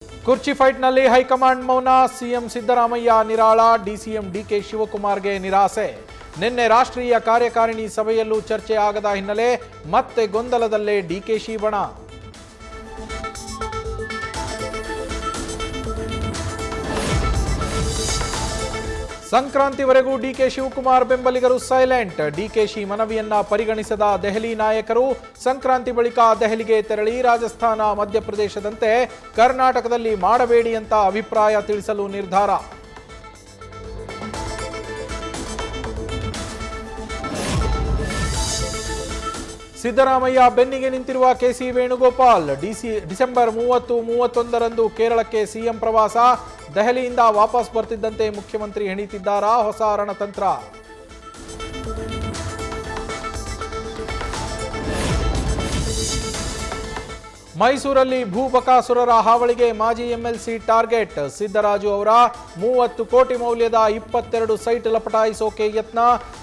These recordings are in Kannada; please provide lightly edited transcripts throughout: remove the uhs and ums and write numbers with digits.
ಕುರ್ಚಿ ಫೈಟ್ನಲ್ಲಿ ಹೈಕಮಾಂಡ್ ಮೌನ, ಸಿಎಂ ಸಿದ್ದರಾಮಯ್ಯ ನಿರಾಳ, ಡಿಸಿಎಂ ಡಿಕೆ ಶಿವಕುಮಾರ್ಗೆ ನಿರಾಸೆ. ನಿನ್ನೆ ರಾಷ್ಟ್ರೀಯ ಕಾರ್ಯಕಾರಿಣಿ ಸಭೆಯಲ್ಲೂ ಚರ್ಚೆ ಆಗದ ಹಿನ್ನೆಲೆ ಮತ್ತೆ ಗೊಂದಲದಲ್ಲೇ ಡಿಕೆಶಿ ಬಣ. ಸಂಕ್ರಾಂತಿವರೆಗೂ ಡಿಕೆ ಶಿವಕುಮಾರ್ ಬೆಂಬಲಿಗರು ಸೈಲೆಂಟ್. ಡಿಕೆಶಿ ಮನವಿಯನ್ನ ಪರಿಗಣಿಸದ ದೆಹಲಿ ನಾಯಕರು ಸಂಕ್ರಾಂತಿ ಬಳಿಕ ದೆಹಲಿಗೆ ತೆರಳಿ ರಾಜಸ್ಥಾನ, ಮಧ್ಯಪ್ರದೇಶದಂತೆ ಕರ್ನಾಟಕದಲ್ಲಿ ಮಾಡಬೇಡಿ ಅಂತ ಅಭಿಪ್ರಾಯ ತಿಳಿಸಲು ನಿರ್ಧಾರ. ಸಿದ್ದರಾಮಯ್ಯ ಬೆನ್ನಿಗೆ ನಿಂತಿರುವ ಕೆಸಿ ವೇಣುಗೋಪಾಲ್. ಡಿಸೆಂಬರ್ 30-31ರಂದು ಕೇರಳಕ್ಕೆ ಸಿಎಂ ಪ್ರವಾಸ. ದೆಹಲಿಯಿಂದ ವಾಪಸ್ ಬರ್ತಿದ್ದಂತೆ ಮುಖ್ಯಮಂತ್ರಿ ಹೆಣಿತಿದ್ದಾರಾ ಹೊಸ ರಣತಂತ್ರ? ಮೈಸೂರಲ್ಲಿ ಭೂಬಕಾಸುರರ ಹಾವಳಿಗೆ ಮಾಜಿ ಎಂಎಲ್ಸಿ ಟಾರ್ಗೆಟ್. ಸಿದ್ದರಾಜು ಅವರ 30 ಕೋಟಿ ಮೌಲ್ಯದ 22 ಸೈಟ್ ಲಪಟಾಯಿಸೋಕೆ ಯತ್ನ.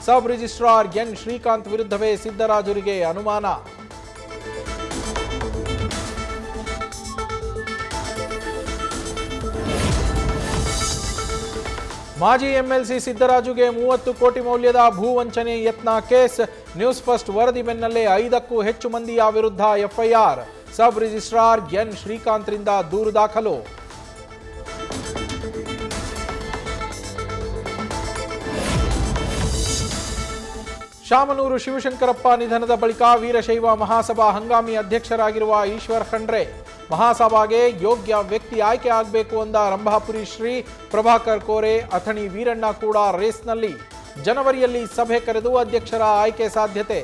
ಸಬ್ ರಿಜಿಸ್ಟ್ರಾರ್ ಎನ್ ಶ್ರೀಕಾಂತ್ ವಿರುದ್ಧವೇ ಸಿದ್ದರಾಜುರಿಗೆ ಅನುಮಾನ. ಮಾಜಿ ಎಂಎಲ್ಸಿ ಸಿದ್ದರಾಜುಗೆ 30 ಕೋಟಿ ಮೌಲ್ಯದ ಭೂ ವಂಚನೆ ಯತ್ನ ಕೇಸ್. ನ್ಯೂಸ್ ಫಸ್ಟ್ ವರದಿ ಬೆನ್ನಲ್ಲೇ 5ಕ್ಕೂ ಹೆಚ್ಚು ಮಂದಿಯ ವಿರುದ್ಧ ಎಫ್ಐಆರ್. ಸಬ್ ರಿಜಿಸ್ಟ್ರಾರ್ ಎನ್ ಶ್ರೀಕಾಂತ್ರಿಂದ ದೂರು ದಾಖಲು. ಶಾಮನೂರು ಶಿವಶಂಕರಪ್ಪ ನಿಧನದ ಬಳಿಕ ವೀರಶೈವ ಮಹಾಸಭಾ ಹಂಗಾಮಿ ಅಧ್ಯಕ್ಷರಾಗಿರುವ ಈಶ್ವರ್ ಖಂಡ್ರೆ ಮಹಾಸಭಾಗೆ ಯೋಗ್ಯ ವ್ಯಕ್ತಿ ಆಯ್ಕೆ ಆಗಬೇಕು ಅಂದ ರಂಭಾಪುರಿ ಶ್ರೀ ಪ್ರಭಾಕರ್ ಕೋರೆ. ಅಥಣಿ ವೀರಣ್ಣ ಕೂಡ ರೇಸ್ನಲ್ಲಿ. ಜನವರಿಯಲ್ಲಿ ಸಭೆ ಕರೆದು ಅಧ್ಯಕ್ಷರ ಆಯ್ಕೆ ಸಾಧ್ಯತೆ.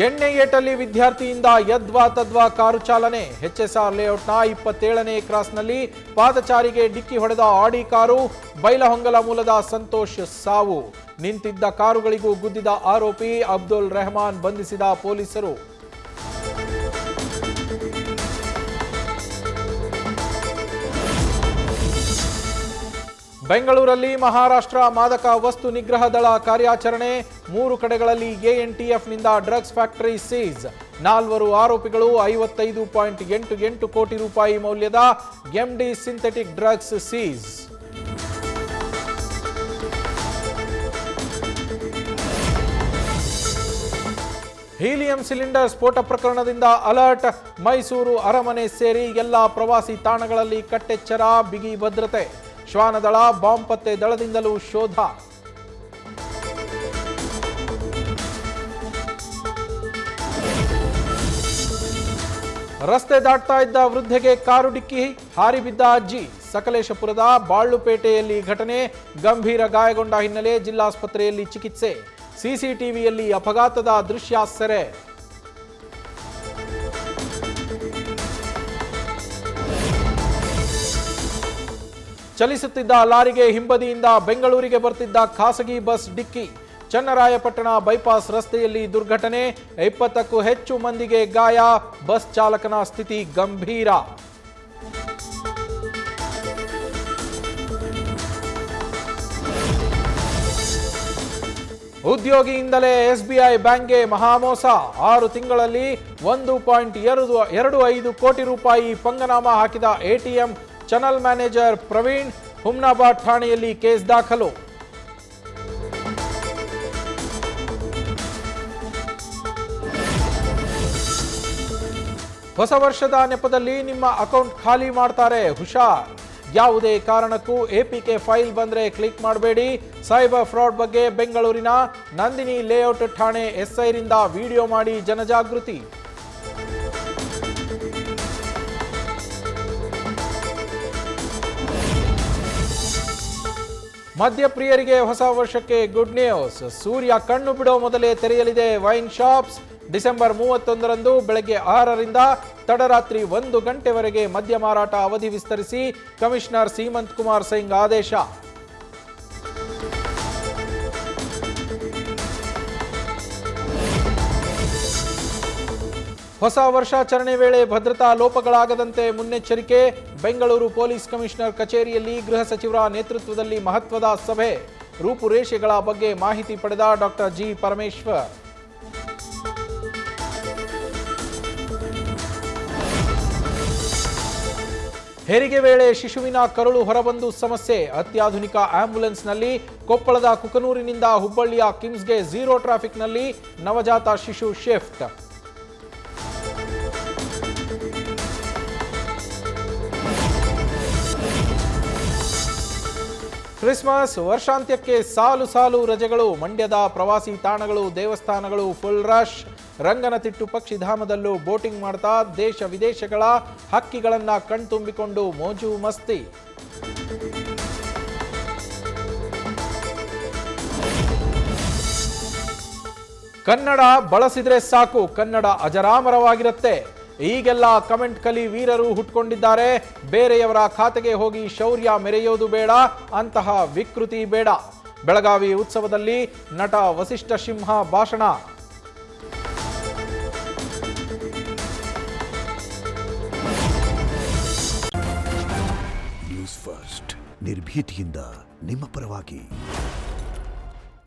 ಎಣ್ಣೆ ಏಟಲ್ಲಿ ವಿದ್ಯಾರ್ಥಿಯಿಂದ ಯದ್ವಾ ತದ್ವಾ ಕಾರು ಚಾಲನೆ. ಎಚ್ಎಸ್ಆರ್ ಲೇಔಟ್ನ 27ನೇ ಕ್ರಾಸ್ನಲ್ಲಿ ಪಾದಚಾರಿಗೆ ಡಿಕ್ಕಿ ಹೊಡೆದ ಆಡಿ ಕಾರು. ಬೈಲಹೊಂಗಲ ಮೂಲದ ಸಂತೋಷ್ ಸಾವು. ನಿಂತಿದ್ದ ಕಾರುಗಳಿಗೂ ಗುದ್ದಿದ ಆರೋಪಿ ಅಬ್ದುಲ್ ರೆಹಮಾನ್ ಬಂಧಿಸಿದ ಪೊಲೀಸರು. ಬೆಂಗಳೂರಲ್ಲಿ ಮಹಾರಾಷ್ಟ್ರ ಮಾದಕ ವಸ್ತು ನಿಗ್ರಹ ದಳ ಕಾರ್ಯಾಚರಣೆ. 3 ಕಡೆಗಳಲ್ಲಿ ಎಎನ್ಟಿಎಫ್ನಿಂದ ಡ್ರಗ್ಸ್ ಫ್ಯಾಕ್ಟರಿ ಸೀಸ್. 4 ಆರೋಪಿಗಳು 55.88 ಕೋಟಿ ರೂಪಾಯಿ ಮೌಲ್ಯದ MD synthetic drugs seize. Helium cylinder ಸ್ಫೋಟ ಪ್ರಕರಣದಿಂದ ಅಲರ್ಟ್. ಮೈಸೂರು ಅರಮನೆ ಸೇರಿ ಎಲ್ಲಾ ಪ್ರವಾಸಿ ತಾಣಗಳಲ್ಲಿ ಕಟ್ಟೆಚ್ಚರ, ಬಿಗಿ ಭದ್ರತೆ. ಶ್ವಾನದಳ, ಬಾಂಬ್ ಪತ್ತೆ ದಳದಿಂದಲೂ ಶೋಧ. ರಸ್ತೆ ದಾಟ್ತಾ ಇದ್ದ ವೃದ್ಧೆಗೆ ಕಾರು ಡಿಕ್ಕಿ, ಹಾರಿ ಬಿದ್ದ ಅಜ್ಜಿ. ಸಕಲೇಶಪುರದ ಬಾಳ್ಳುಪೇಟೆಯಲ್ಲಿ ಘಟನೆ. ಗಂಭೀರ ಗಾಯಗೊಂಡ ಹಿನ್ನೆಲೆ ಜಿಲ್ಲಾಸ್ಪತ್ರೆಯಲ್ಲಿ ಚಿಕಿತ್ಸೆ. ಸಿಸಿಟಿವಿಯಲ್ಲಿ ಅಪಘಾತದ ದೃಶ್ಯ ಸೆರೆ. ಚಲಿಸುತ್ತಿದ್ದ ಲಾರಿಗೆ ಹಿಂಬದಿಯಿಂದ ಬೆಂಗಳೂರಿಗೆ ಬರ್ತಿದ್ದ ಖಾಸಗಿ ಬಸ್ ಡಿಕ್ಕಿ. ಚನ್ನರಾಯಪಟ್ಟಣ ಬೈಪಾಸ್ ರಸ್ತೆಯಲ್ಲಿ ದುರ್ಘಟನೆ. 20ಕ್ಕೂ ಹೆಚ್ಚು ಮಂದಿಗೆ ಗಾಯ. ಬಸ್ ಚಾಲಕನ ಸ್ಥಿತಿ ಗಂಭೀರ. ಉದ್ಯೋಗಿಯಿಂದಲೇ ಎಸ್ಬಿಐ ಬ್ಯಾಂಕ್ಗೆ ಮಹಾಮೋಸ. 6 ತಿಂಗಳಲ್ಲಿ 1.25 ಕೋಟಿ ರೂಪಾಯಿ ಪಂಗನಾಮ ಹಾಕಿದ ATM channel manager Praveen. Humnabad ಠಾಣೆಯಲ್ಲಿ ಕೇಸ್ ದಾಖಲು. ಹೊಸ ವರ್ಷದ ನೆಪದಲ್ಲಿ ನಿಮ್ಮ ಅಕೌಂಟ್ ಖಾಲಿ ಮಾಡ್ತಾರೆ, ಹುಷಾರ್. ಯಾವುದೇ ಕಾರಣಕ್ಕೂ ಎಪಿಕೆ ಫೈಲ್ ಬಂದ್ರೆ ಕ್ಲಿಕ್ ಮಾಡಬೇಡಿ. ಸೈಬರ್ ಫ್ರಾಡ್ ಬಗ್ಗೆ ಬೆಂಗಳೂರಿನ ನಂದಿನಿ ಲೇಔಟ್ ಠಾಣೆ ಎಸ್ಐರಿಂದ ವಿಡಿಯೋ ಮಾಡಿ ಜನಜಾಗೃತಿ. ಮದ್ಯಪ್ರಿಯರಿಗೆ ಹೊಸ ವರ್ಷಕ್ಕೆ ಗುಡ್ ನ್ಯೂಸ್. ಸೂರ್ಯ ಕಣ್ಣು ಬಿಡೋ ಮೊದಲೇ ತೆರೆಯಲಿದೆ ವೈನ್ ಶಾಪ್ಸ್. ಡಿಸೆಂಬರ್ 31ರಂದು ಬೆಳಗ್ಗೆ 6ರಿಂದ ತಡರಾತ್ರಿ 1 ಗಂಟೆವರೆಗೆ ಮದ್ಯ ಮಾರಾಟ ಅವಧಿ ವಿಸ್ತರಿಸಿ ಕಮಿಷನರ್ ಸೀಮಂತ್ ಕುಮಾರ್ ಸಿಂಗ್ ಆದೇಶ. ಹೊಸ ವರ್ಷಾಚರಣೆ ವೇಳೆ ಭದ್ರತಾ ಲೋಪಗಳಾಗದಂತೆ ಮುನ್ನೆಚ್ಚರಿಕೆ. ಬೆಂಗಳೂರು ಪೊಲೀಸ್ ಕಮಿಷನರ್ ಕಚೇರಿಯಲ್ಲಿ ಗೃಹ ಸಚಿವರ ನೇತೃತ್ವದಲ್ಲಿ ಮಹತ್ವದ ಸಭೆ. ರೂಪುರೇಷೆಗಳ ಬಗ್ಗೆ ಮಾಹಿತಿ ಪಡೆದ ಡಾಕ್ಟರ್ ಜಿ ಪರಮೇಶ್ವರ್. ಹೆರಿಗೆ ವೇಳೆ ಶಿಶುವಿನ ಕರುಳು ಹೊರಬಂದು ಸಮಸ್ಯೆ. ಅತ್ಯಾಧುನಿಕ ಆಂಬ್ಯುಲೆನ್ಸ್ನಲ್ಲಿ ಕೊಪ್ಪಳದ ಕುಕನೂರಿನಿಂದ ಹುಬ್ಬಳ್ಳಿಯ ಕಿಮ್ಸ್ಗೆ ಝೀರೋ ಟ್ರಾಫಿಕ್ನಲ್ಲಿ ನವಜಾತ ಶಿಶು ಶಿಫ್ಟ್. ಕ್ರಿಸ್ಮಸ್ ವರ್ಷಾಂತ್ಯಕ್ಕೆ ಸಾಲು ಸಾಲು ರಜೆಗಳು. ಮಂಡ್ಯದ ಪ್ರವಾಸಿ ತಾಣಗಳು, ದೇವಸ್ಥಾನಗಳು ಫುಲ್ ರಶ್. ರಂಗನತಿಟ್ಟು ಪಕ್ಷಿಧಾಮದಲ್ಲೂ ಬೋಟಿಂಗ್ ಮಾಡ್ತಾ ದೇಶ ವಿದೇಶಗಳ ಹಕ್ಕಿಗಳನ್ನ ಕಣ್ತುಂಬಿಕೊಂಡು ಮೋಜು ಮಸ್ತಿ. ಕನ್ನಡ ಬಳಸಿದ್ರೆ ಸಾಕು, ಕನ್ನಡ ಅಜರಾಮರವಾಗಿರುತ್ತೆ. ಈಗೆಲ್ಲ ಕಮೆಂಟ್ ಕಲಿ ವೀರರು ಹುಟ್ಕೊಂಡಿದ್ದಾರೆ. ಬೇರೆಯವರ ಖಾತೆಗೆ ಹೋಗಿ ಶೌರ್ಯ ಮೆರೆಯೋದು ಬೇಡ, ಅಂತಹ ವಿಕೃತಿ ಬೇಡ. ಬೆಳಗಾವಿ ಉತ್ಸವದಲ್ಲಿ ನಟ ವಸಿಷ್ಠ ಸಿಂಹ ಭಾಷಣ. ನ್ಯೂಸ್ ಫಸ್ಟ್ ನಿರ್ಭೀತಿಯಿಂದ ನಿಮ್ಮ ಪರವಾಗಿ.